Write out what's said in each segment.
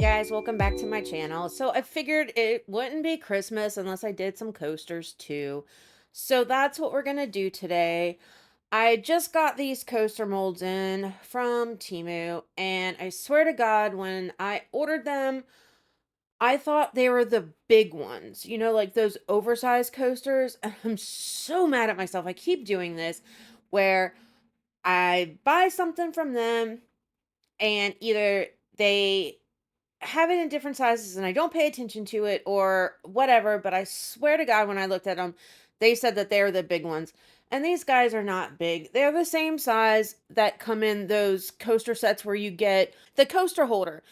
Guys, welcome back to my channel. So I figured it wouldn't be Christmas unless I did some coasters too. So that's what we're gonna do today. I just got these coaster molds in from Temu, and I swear to God, when I ordered them, I thought they were the big ones, like those oversized coasters. And I'm so mad at myself. I keep doing this where I buy something from them and either they have it in different sizes and I don't pay attention to it or whatever, but I swear to God, when I looked at them, they said that they're the big ones. And these guys are not big. They're the same size that come in those coaster sets where you get the coaster holder.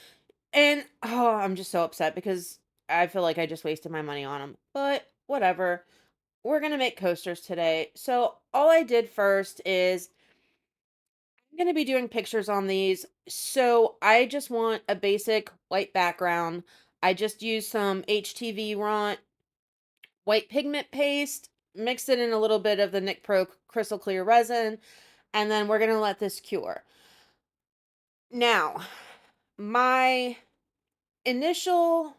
And oh, I'm just so upset because I feel like I just wasted my money on them. But whatever. We're going to make coasters today. So all I did first is I'm going to be doing pictures on these. So I just want a basic white background. I just used some HTV Ront white pigment paste, mixed it in a little bit of the Nic Pro crystal clear resin, and then we're going to let this cure. Now, my initial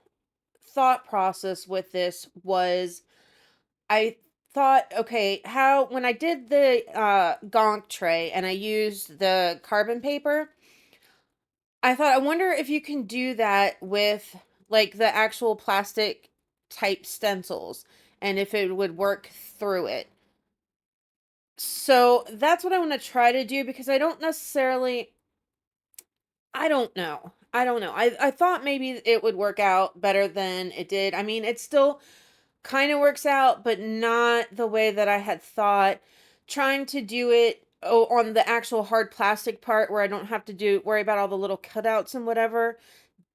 thought process with this was I thought, okay, how when I did the gonk tray and I used the carbon paper, I thought, I wonder if you can do that with like the actual plastic type stencils and if it would work through it. So that's what I want to try to do because I don't necessarily, I don't know. I don't know. I thought maybe it would work out better than it did. I mean, it still kind of works out, but not the way that I had thought. Trying to do it on the actual hard plastic part where I don't have to worry about all the little cutouts and whatever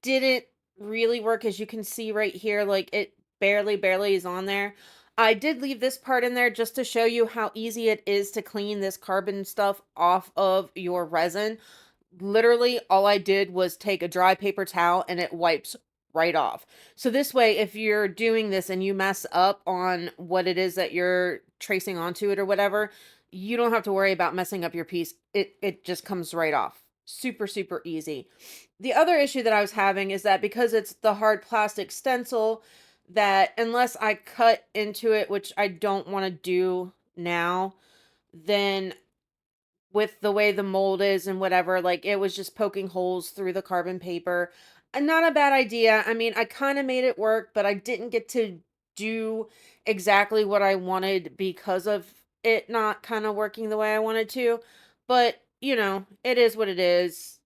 didn't really work. As you can see right here, like it barely is on there. I did leave this part in there just to show you how easy it is to clean this carbon stuff off of your resin. Literally, all I did was take a dry paper towel and it wipes right off. So this way, if you're doing this and you mess up on what it is that you're tracing onto it or whatever, you don't have to worry about messing up your piece. It just comes right off. Super easy. The other issue that I was having is that because it's the hard plastic stencil, that unless I cut into it, which I don't want to do now, then with the way the mold is and whatever, like it was just poking holes through the carbon paper. Not a bad idea. I mean, I kind of made it work, but I didn't get to do exactly what I wanted because of it not kind of working the way I wanted to. But, it is what it is.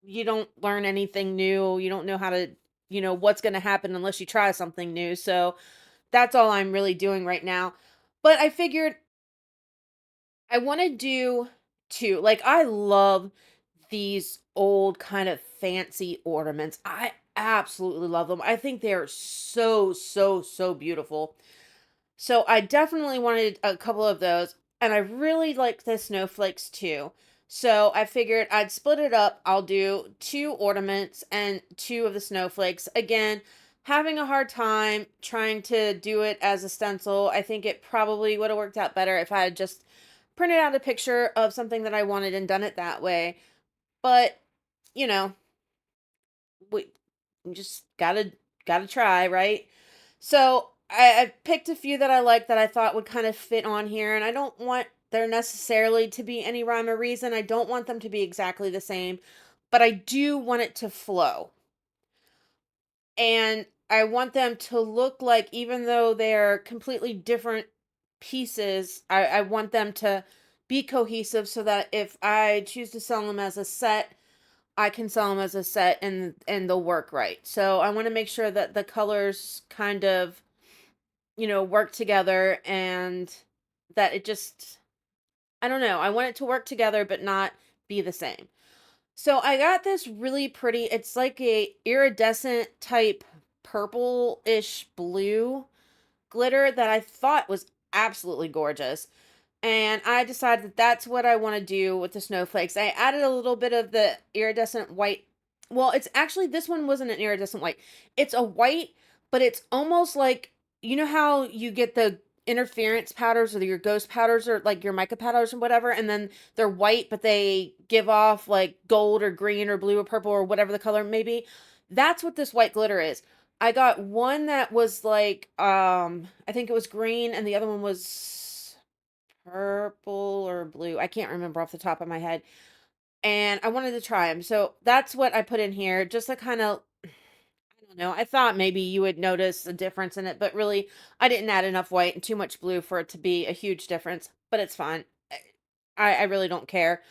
You don't learn anything new. You don't know how to, what's going to happen unless you try something new. So that's all I'm really doing right now. But I figured I want to do two. Like, I love these old kind of fancy ornaments. I absolutely love them. I think they are so beautiful. So I definitely wanted a couple of those. And I really like the snowflakes too. So I figured I'd split it up. I'll do two ornaments and two of the snowflakes. Again, having a hard time trying to do it as a stencil. I think it probably would have worked out better if I had just printed out a picture of something that I wanted and done it that way. But, you know, we just gotta try, right? So I picked a few that I like that I thought would kind of fit on here, and I don't want there necessarily to be any rhyme or reason. I don't want them to be exactly the same, but I do want it to flow. And I want them to look like, even though they're completely different pieces, I want them to be cohesive so that if I choose to sell them as a set, I can sell them as a set and they'll work right. So I want to make sure that the colors kind of, work together and that it just, I don't know. I want it to work together but not be the same. So I got this really pretty, it's like a iridescent type purple-ish blue glitter that I thought was absolutely gorgeous. And I decided that that's what I want to do with the snowflakes. I added a little bit of the iridescent white. Well, it's actually, this one wasn't an iridescent white. It's a white, but it's almost like, you know how you get the interference powders or your ghost powders or like your mica powders and whatever, and then they're white, but they give off like gold or green or blue or purple or whatever the color may be. That's what this white glitter is. I got one that was like, I think it was green and the other one was purple or blue. I can't remember off the top of my head. And I wanted to try them. So that's what I put in here, just to kind of, I don't know. I thought maybe you would notice a difference in it, but really, I didn't add enough white and too much blue for it to be a huge difference. But it's fine. I really don't care.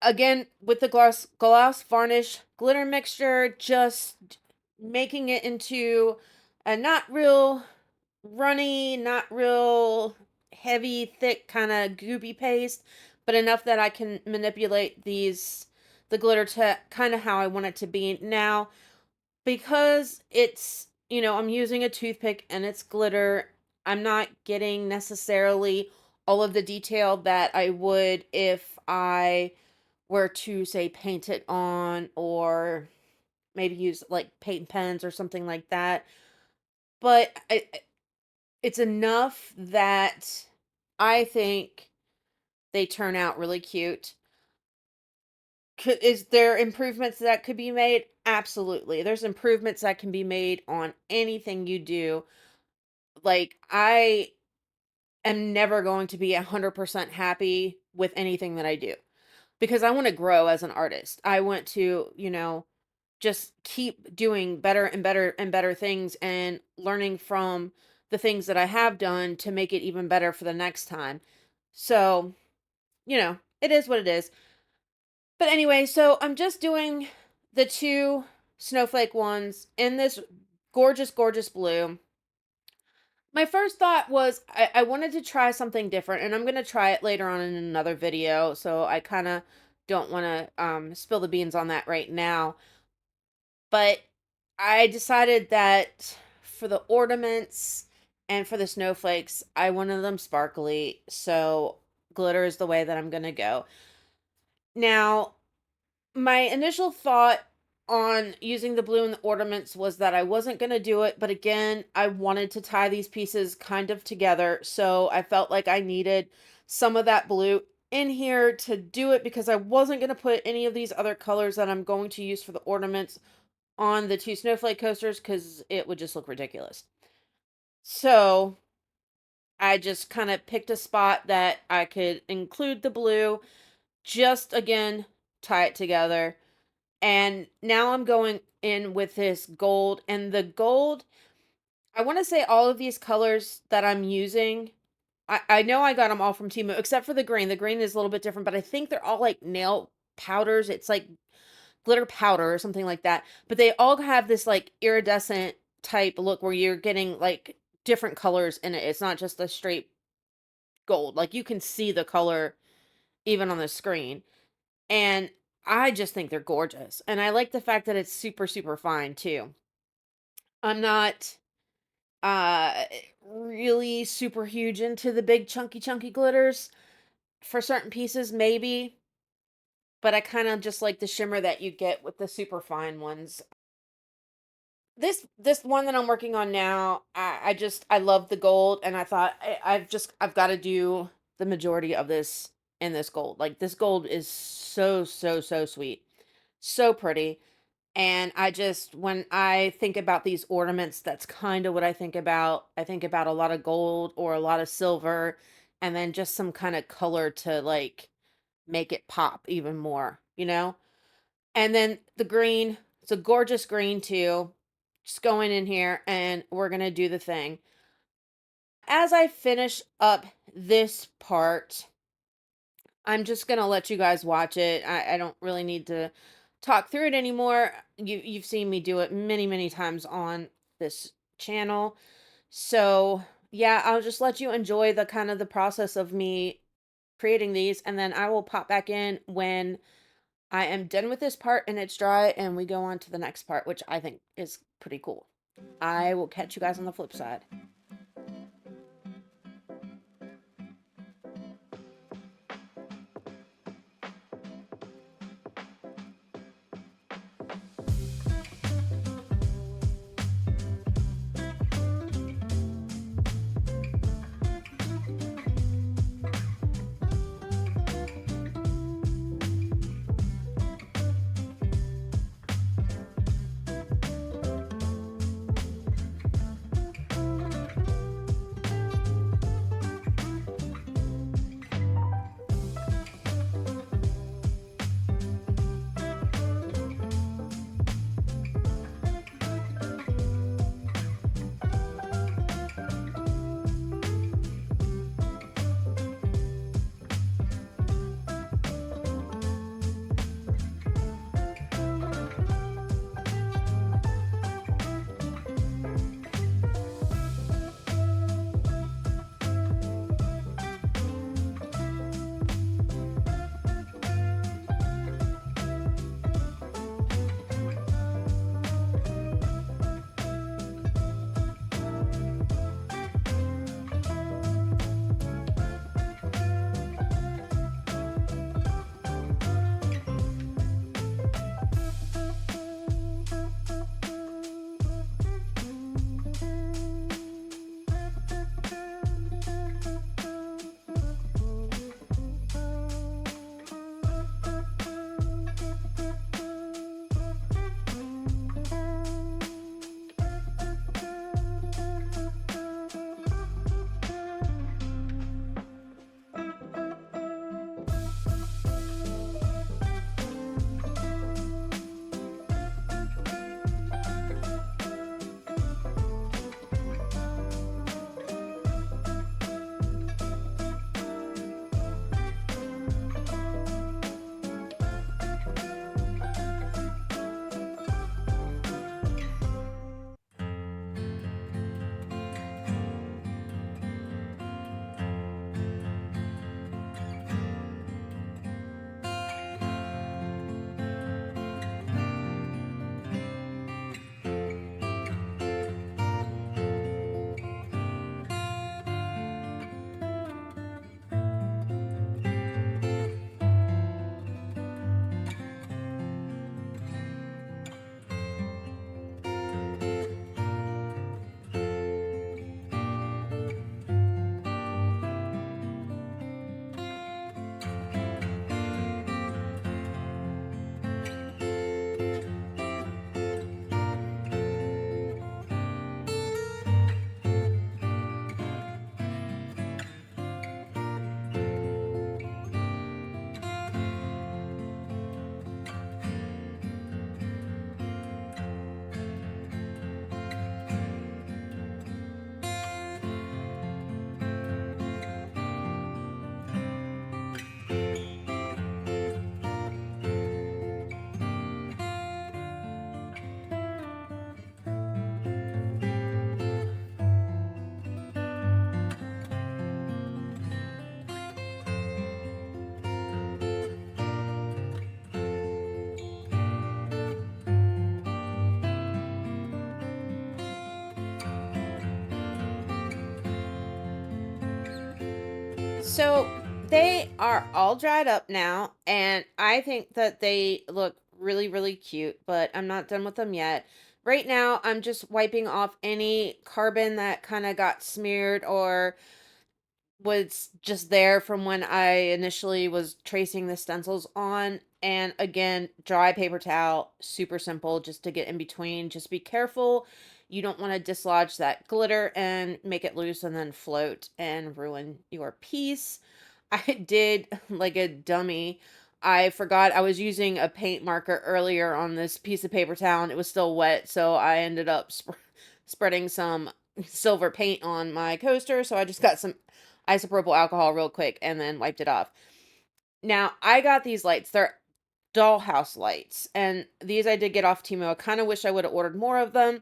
Again, with the gloss varnish glitter mixture, just making it into a not real runny, not real heavy, thick kind of goopy paste, but enough that I can manipulate the glitter to kind of how I want it to be. Now, because it's, I'm using a toothpick and it's glitter, I'm not getting necessarily all of the detail that I would if I were to, say, paint it on, or maybe use like paint pens or something like that. But it's enough that I think they turn out really cute. Is there improvements that could be made? Absolutely. There's improvements that can be made on anything you do. Like, I am never going to be 100% happy with anything that I do, because I want to grow as an artist. I want to, just keep doing better and better and better things and learning from the things that I have done to make it even better for the next time. So, it is what it is. But anyway, so I'm just doing the two snowflake ones in this gorgeous, gorgeous blue. My first thought was I wanted to try something different, and I'm going to try it later on in another video. So I kind of don't want to spill the beans on that right now. But I decided that for the ornaments and for the snowflakes, I wanted them sparkly. So glitter is the way that I'm going to go. Now, my initial thought on using the blue and the ornaments was that I wasn't going to do it, but again, I wanted to tie these pieces kind of together, so I felt like I needed some of that blue in here to do it, because I wasn't going to put any of these other colors that I'm going to use for the ornaments on the two snowflake coasters, because it would just look ridiculous. So I just kind of picked a spot that I could include the blue, just again tie it together. And now I'm going in with this gold, and the gold, I want to say all of these colors that I'm using, I know I got them all from Temu, except for the green. The green is a little bit different, but I think they're all like nail powders. It's like glitter powder or something like that. But they all have this like iridescent type look where you're getting like different colors in it. It's not just a straight gold. Like, you can see the color even on the screen. And I just think they're gorgeous. And I like the fact that it's super, super fine too. I'm not uh really super huge into the big chunky glitters. For certain pieces, maybe, but I kind of just like the shimmer that you get with the super fine ones. This one that I'm working on now, I love the gold, and I thought I've got to do the majority of this in this gold. Like, this gold is so, so, so sweet. So pretty. And I just, when I think about these ornaments, that's kind of what I think about. I think about a lot of gold or a lot of silver, and then just some kind of color to like make it pop even more, you know? And then the green, it's a gorgeous green too. Just going in here and we're going to do the thing. As I finish up this part, I'm just going to let you guys watch it. I don't really need to talk through it anymore. You've seen me do it many, many times on this channel. So yeah, I'll just let you enjoy the kind of the process of me creating these, and then I will pop back in when I am done with this part and it's dry and we go on to the next part, which I think is pretty cool. I will catch you guys on the flip side. So they are all dried up now, and I think that they look really, really cute, but I'm not done with them yet. Right now, I'm just wiping off any carbon that kind of got smeared or was just there from when I initially was tracing the stencils on. And again, dry paper towel, super simple, just to get in between. Just be careful. You don't want to dislodge that glitter and make it loose and then float and ruin your piece. I did like a dummy. I forgot I was using a paint marker earlier on this piece of paper towel and it was still wet, so I ended up spreading some silver paint on my coaster. So I just got some isopropyl alcohol real quick and then wiped it off. Now, I got these lights. They're dollhouse lights, and these I did get off Temu. I kind of wish I would have ordered more of them.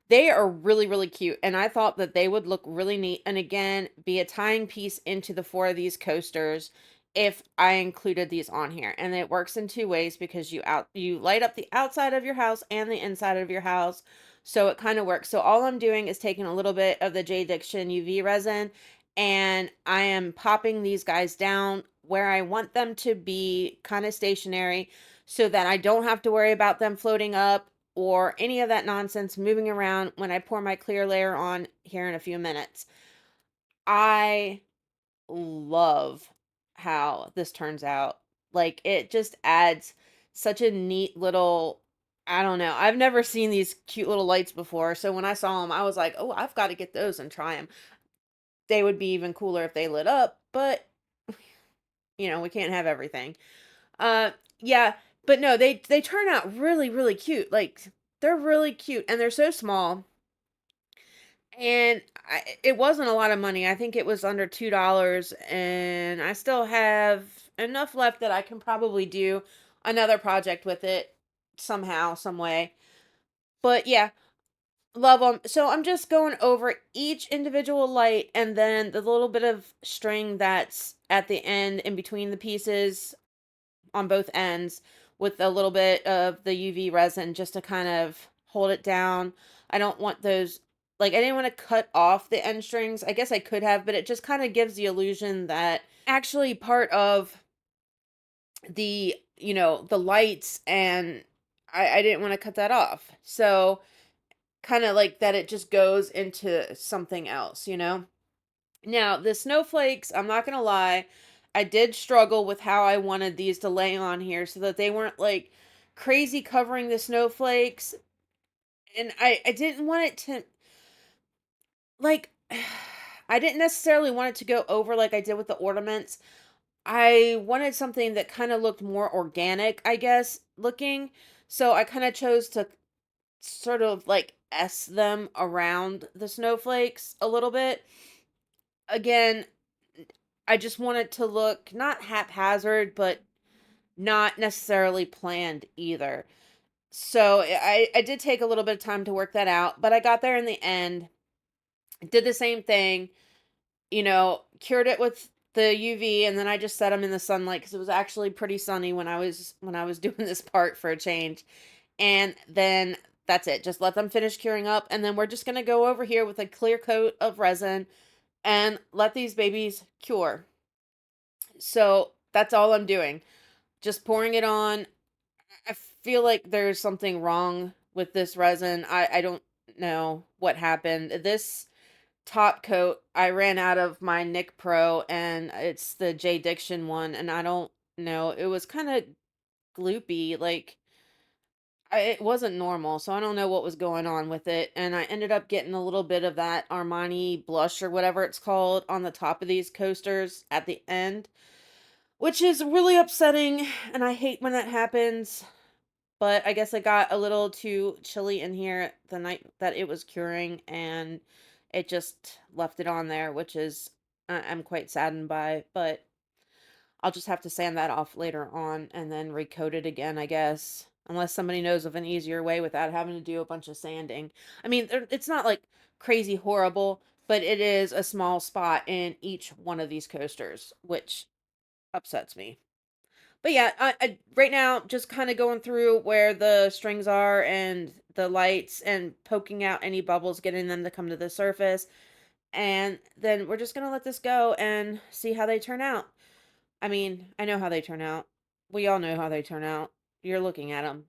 They are really, really cute, and I thought that they would look really neat and again be a tying piece into the four of these coasters if I included these on here. And it works in two ways because you light up the outside of your house and the inside of your house. So it kind of works. So all I'm doing is taking a little bit of the J Diction UV resin and I am popping these guys down where I want them to be kind of stationary so that I don't have to worry about them floating up or any of that nonsense moving around when I pour my clear layer on here in a few minutes. I love how this turns out. Like it just adds such a neat little I don't know. I've never seen these cute little lights before. So when I saw them, I was like, "Oh, I've got to get those and try them." They would be even cooler if they lit up, but we can't have everything. Uh yeah, but no, they turn out really really cute. Like they're really cute and they're so small. And it wasn't a lot of money. I think it was under $2 and I still have enough left that I can probably do another project with it somehow, some way. But yeah, love them. So I'm just going over each individual light and then the little bit of string that's at the end in between the pieces on both ends with a little bit of the UV resin just to kind of hold it down. I don't want those, like, I didn't want to cut off the end strings. I guess I could have, but it just kind of gives the illusion that actually part of the lights and I didn't want to cut that off. So kind of like that it just goes into something else. Now, the snowflakes, I'm not gonna lie, I did struggle with how I wanted these to lay on here so that they weren't like crazy covering the snowflakes. And I didn't want it to like I didn't necessarily want it to go over like I did with the ornaments. I wanted something that kind of looked more organic, I guess, looking. So I kind of chose to sort of like S them around the snowflakes a little bit. Again, I just want it to look not haphazard, but not necessarily planned either. So I did take a little bit of time to work that out, but I got there in the end. Did the same thing, cured it with the UV, and then I just set them in the sunlight because it was actually pretty sunny when I was doing this part for a change. And then that's it. Just let them finish curing up, and then we're just gonna go over here with a clear coat of resin and let these babies cure. So that's all I'm doing. Just pouring it on. I feel like there's something wrong with this resin. I don't know what happened. This top coat, I ran out of my Nick Pro and it's the J Diction one and I don't know. It was kind of gloopy, like it wasn't normal, so I don't know what was going on with it. And I ended up getting a little bit of that Armani blush or whatever it's called on the top of these coasters at the end, which is really upsetting and I hate when that happens. But I guess it got a little too chilly in here the night that it was curing, and it just left it on there, which is I'm quite saddened by. But I'll just have to sand that off later on and then recoat it again, I guess. Unless somebody knows of an easier way without having to do a bunch of sanding. I mean, it's not like crazy horrible, but it is a small spot in each one of these coasters, which upsets me. But yeah, I right now just kind of going through where the strings are and the lights and poking out any bubbles, getting them to come to the surface. And then we're just going to let this go and see how they turn out. I mean, I know how they turn out. We all know how they turn out. You're looking at them.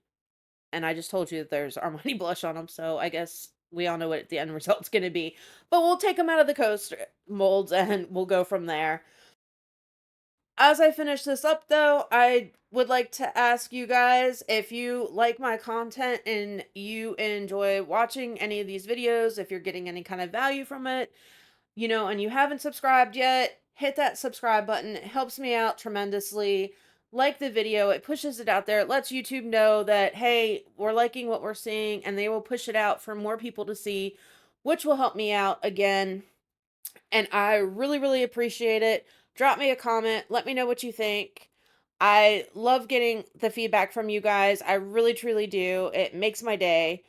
And I just told you that there's Armani blush on them, so I guess we all know what the end result's going to be. But we'll take them out of the coaster molds and we'll go from there. As I finish this up, though, I would like to ask you guys if you like my content and you enjoy watching any of these videos, if you're getting any kind of value from it, and you haven't subscribed yet, hit that subscribe button. It helps me out tremendously. Like the video, it pushes it out there. It lets YouTube know that, hey, we're liking what we're seeing, and they will push it out for more people to see, which will help me out again. And I really, really appreciate it. Drop me a comment. Let me know what you think. I love getting the feedback from you guys. I really, truly do. It makes my day.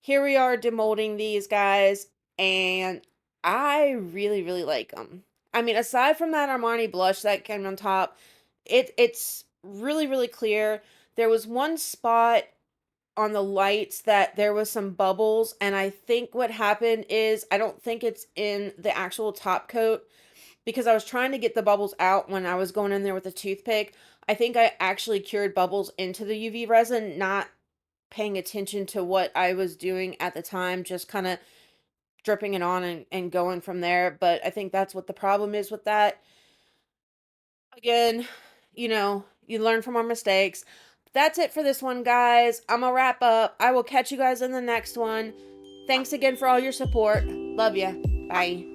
Here we are demolding these guys, and I really, really like them. I mean, aside from that Armani blush that came on top, it's really, really clear. There was one spot on the lights that there was some bubbles, and I think what happened is I don't think it's in the actual top coat because I was trying to get the bubbles out when I was going in there with a toothpick. I think I actually cured bubbles into the UV resin, not paying attention to what I was doing at the time, just kind of dripping it on and going from there. But I think that's what the problem is with that. Again, you learn from our mistakes. That's it for this one, guys. I'm gonna wrap up. I will catch you guys in the next one. Thanks again for all your support. Love ya. Bye.